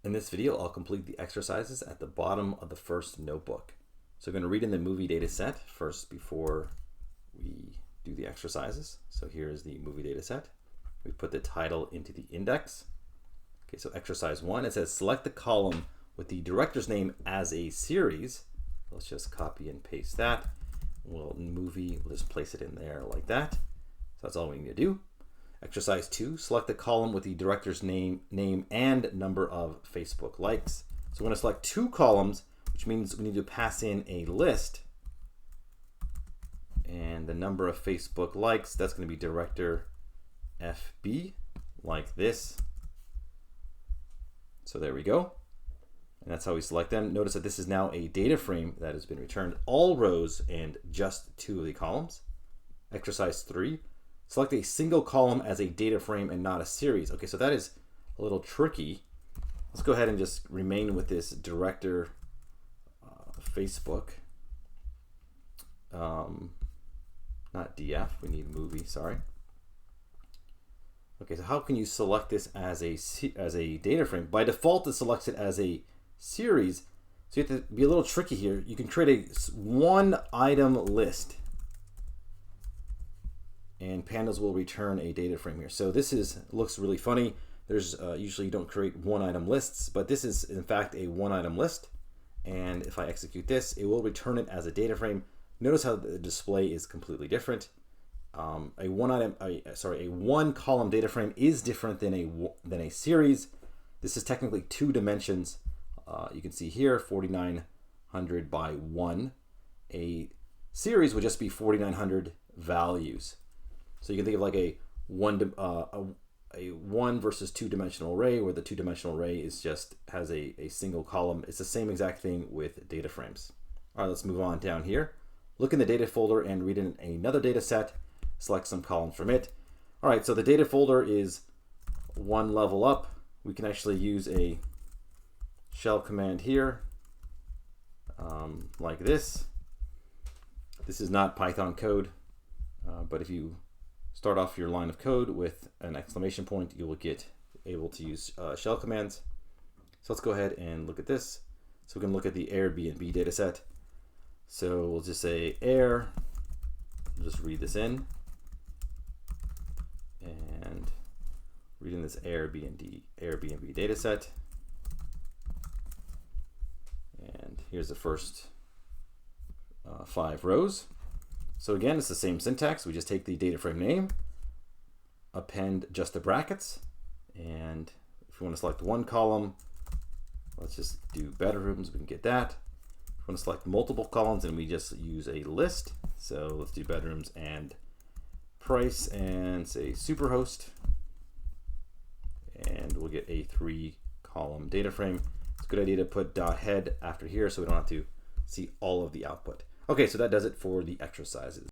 In this video, I'll complete the exercises at the bottom of the first notebook. So I'm going to read in the movie data set first before we do the exercises. So here's the movie data set. We put the title into the index. Okay, so exercise 1, it says select the column with the director's name as a series. Let's just copy and paste that. We'll just place it in there like that. So that's all we need to do. Exercise 2, select the column with the director's name and number of Facebook likes. So we're going to select two columns, which means we need to pass in a list. And the number of Facebook likes, that's going to be director FB, like this. So there we go. And that's how we select them. Notice that this is now a data frame that has been returned, all rows and just two of the columns. Exercise 3, select a single column as a data frame and not a series. Okay, so that is a little tricky. Let's go ahead and just remain with this director Facebook. Not DF, we need movie, sorry. Okay, so how can you select this as a data frame? By default, it selects it as a series. So you have to be a little tricky here. You can create a one item list, and pandas will return a data frame here. So this looks really funny. There's usually you don't create one item lists, but this is in fact a one item list. And if I execute this, it will return it as a data frame. Notice how the display is completely different. A one column data frame is different than a series. This is technically two dimensions. You can see here 4900 by 1. A series would just be 4900 values. So you can think of like a one versus two dimensional array, where the two dimensional array is has a single column. It's the same exact thing with data frames. All right, let's move on down here. Look in the data folder and read in another data set. Select some columns from it. All right, so the data folder is one level up. We can actually use a shell command here, like this. This is not Python code, but if you start off your line of code with an exclamation point, you will get able to use shell commands. So let's go ahead and look at this. So we can look at the Airbnb data set. So we'll just say air, we'll just read this in, and read in this Airbnb data set. And here's the first 5 rows. So again, it's the same syntax. We just take the data frame name, append just the brackets, and if you want to select one column, let's just do bedrooms, we can get that. If you want to select multiple columns, and we just use a list. So let's do bedrooms and price and say Superhost, and we'll get a 3-column data frame. It's a good idea to put .head after here so we don't have to see all of the output. Okay, so that does it for the exercises.